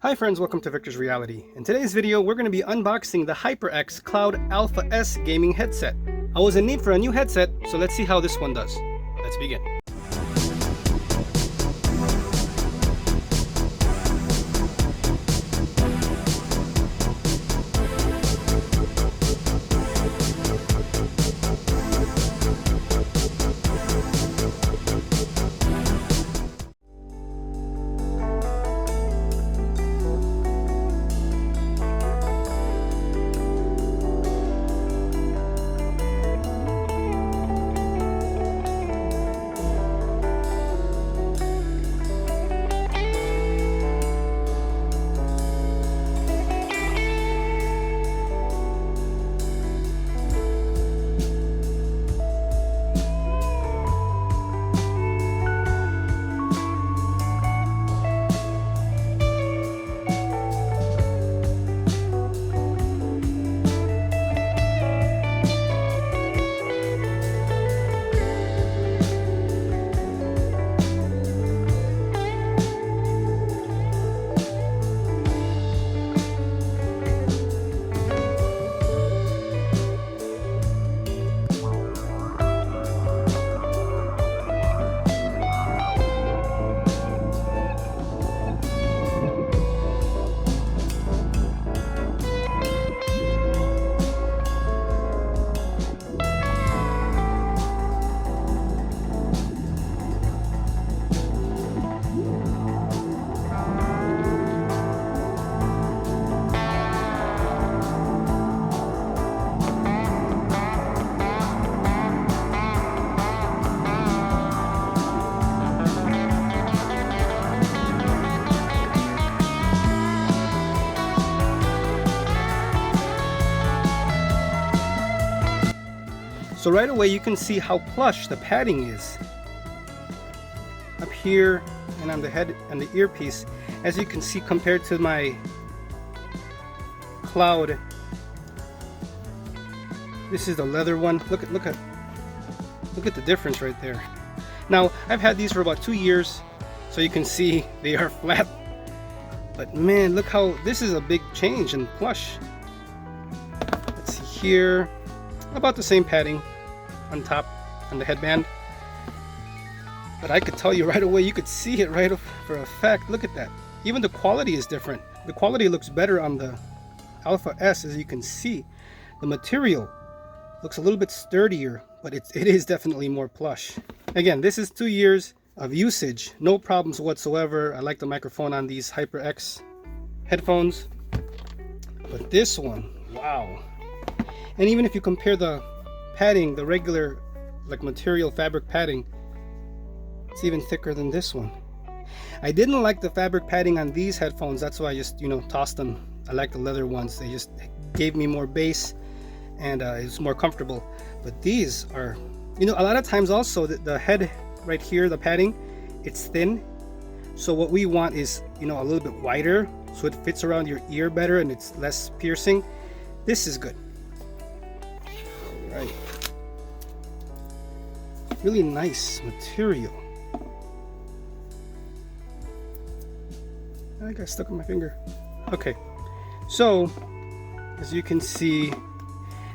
Hi friends, welcome to Victor's Reality. In today's video, we're going to be unboxing the HyperX Cloud Alpha S gaming headset. I was in need for a new headset, so let's see how this one does. Let's begin. So right away you can see how plush the padding is. Up here and on the head and the earpiece, as you can see compared to my Cloud. This is the leather one. Look at the difference right there. Now I've had these for about 2 years, so you can see they are flat. But man, look how this is a big change in plush. Let's see here. About the same padding on top on the headband, but I could tell you right away, you could see it right for a fact. Look at that. Even the quality is different. The quality looks better on the Alpha S. As you can see, the material looks a little bit sturdier, but it is definitely more plush. Again, this is 2 years of usage, no problems whatsoever. I like the microphone on these HyperX headphones, but this one, wow. And even if you compare the padding, the regular like material fabric padding, it's even thicker than this one. I didn't like the fabric padding on these headphones, that's why I just tossed them. I like the leather ones. They just gave me more bass and it's more comfortable. But these are, a lot of times also the head right here, the padding, it's thin. So what we want is a little bit wider, so it fits around your ear better and it's less piercing. This is good. Right. Really nice material. I got stuck on my finger. Okay, so as you can see,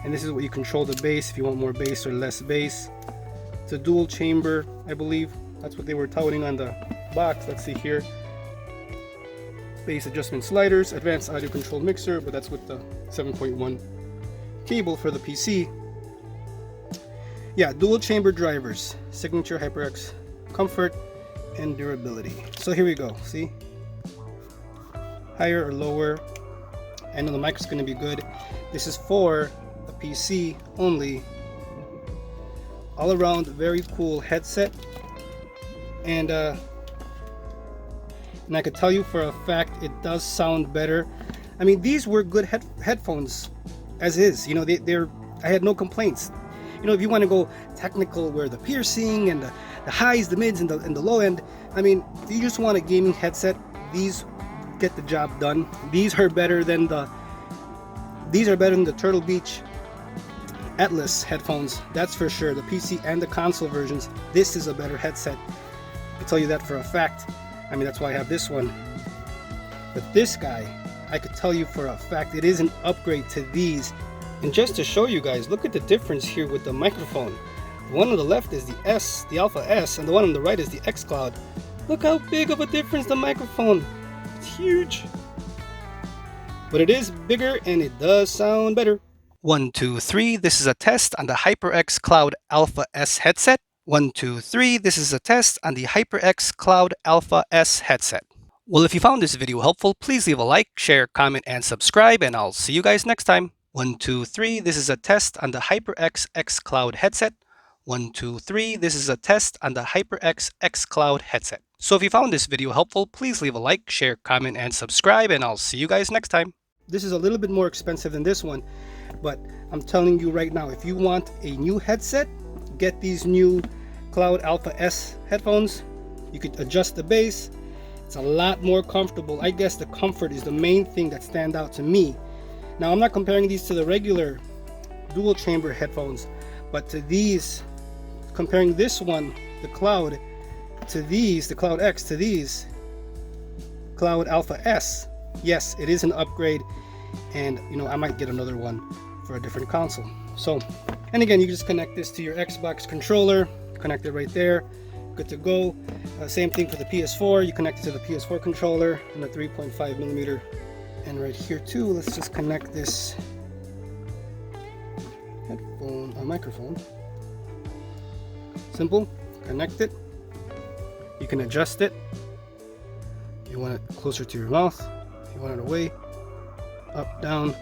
and this is what you control the bass, if you want more bass or less bass. It's a dual chamber, I believe. That's what they were touting on the box. Let's see here. Bass adjustment sliders, advanced audio control mixer, but that's with the 7.1 cable for the PC. Yeah, dual chamber drivers, signature HyperX comfort and durability. So here we go. See, higher or lower. I know the mic is going to be good. This is for the PC only. All around very cool headset, and I could tell you for a fact it does sound better. I mean, these were good headphones as is. I had no complaints. If you want to go technical, where the piercing and the highs, the mids, and the low end, I mean, if you just want a gaming headset, these get the job done. These are better than the Turtle Beach Atlas headphones, that's for sure. The PC and the console versions, this is a better headset. I can tell you that for a fact. I mean, that's why I have this one. But this guy, I could tell you for a fact, it is an upgrade to these. And just to show you guys, look at the difference here with the microphone. The one on the left is the S, the Alpha S, and the one on the right is the X Cloud. Look how big of a difference the microphone. It's huge. But it is bigger and it does sound better. 1, 2, 3, this is a test on the HyperX Cloud Alpha S headset. 1, 2, 3, this is a test on the HyperX Cloud Alpha S headset. Well, if you found this video helpful, please leave a like, share, comment, and subscribe, and I'll see you guys next time. 1, 2, 3, this is a test on the HyperX X Cloud headset. 1, 2, 3, this is a test on the HyperX X Cloud headset. So if you found this video helpful, please leave a like, share, comment, and subscribe, and I'll see you guys next time. This is a little bit more expensive than this one, but I'm telling you right now, if you want a new headset, get these new Cloud Alpha S headphones. You could adjust the bass. It's a lot more comfortable. I guess the comfort is the main thing that stands out to me. Now, I'm not comparing these to the regular dual chamber headphones, but to these, comparing this one, the Cloud, to these, the Cloud X, to these Cloud Alpha S. Yes, it is an upgrade, and I might get another one for a different console. So, and again, you just connect this to your Xbox controller, connect it right there, good to go. Same thing for the PS4, you connect it to the PS4 controller and the 3.5mm. And right here too, let's just connect this headphone, microphone. Simple, connect it. You can adjust it. You want it closer to your mouth, you want it away, up, down,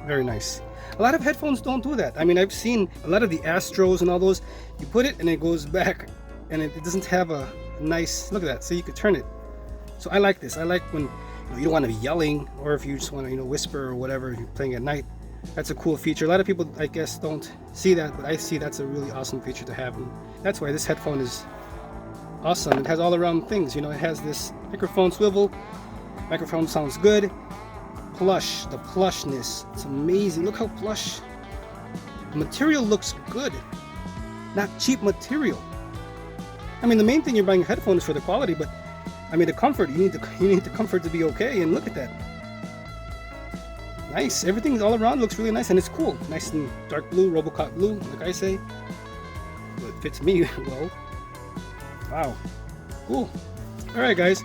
very nice. A lot of headphones don't do that. I mean, I've seen a lot of the Astros and all those, you put it and it goes back and it doesn't have a nice, look at that, so you could turn it. So I like this. I like when you don't want to be yelling, or if you just want to whisper or whatever, you're playing at night. That's a cool feature. A lot of people, I guess, don't see that, but I see that's a really awesome feature to have, and that's why this headphone is awesome. It has all around things, it has this microphone swivel, microphone sounds good, plush, the plushness, it's amazing. Look how plush the material looks. Good, not cheap material. I mean, the main thing you're buying a headphone is for the quality, but I mean the comfort. You need the comfort to be okay. And look at that, nice. Everything all around looks really nice, and it's cool. Nice and dark blue, Robocop blue, like I say. But it fits me well. Wow, cool. All right, guys.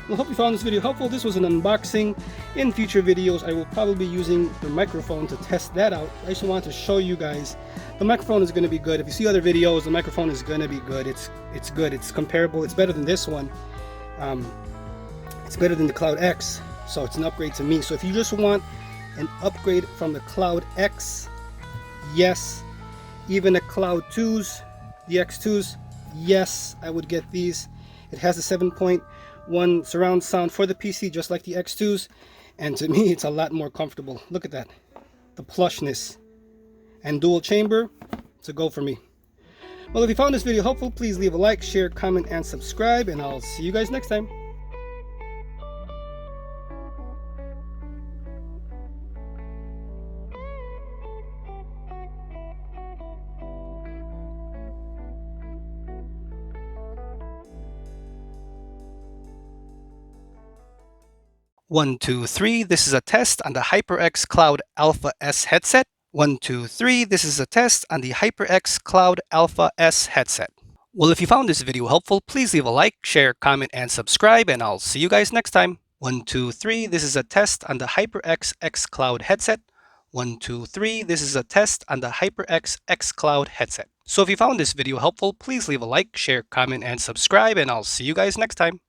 Well, hope you found this video helpful. This was an unboxing. In future videos, I will probably be using the microphone to test that out. I just wanted to show you guys the microphone is going to be good. If you see other videos, the microphone is going to be good. It's good. It's comparable. It's better than this one. It's better than the Cloud X, so it's an upgrade to me. So if you just want an upgrade from the Cloud X, yes. Even the Cloud 2s, the X2s, yes, I would get these. It has a 7.1 surround sound for the PC, just like the X2s, and to me it's a lot more comfortable. Look at that, the plushness, and dual chamber, it's a go for me. Well, if you found this video helpful, please leave a like, share, comment, and subscribe, and I'll see you guys next time. One, two, three, this is a test on the HyperX Cloud Alpha S headset. 1, 2, 3, this is a test on the HyperX Cloud Alpha S headset. Well, if you found this video helpful, please leave a like, share, comment, and subscribe, and I'll see you guys next time. 1, 2, 3, this is a test on the HyperX X Cloud headset. 1, 2, 3, this is a test on the HyperX X Cloud headset. So if you found this video helpful, please leave a like, share, comment, and subscribe, and I'll see you guys next time.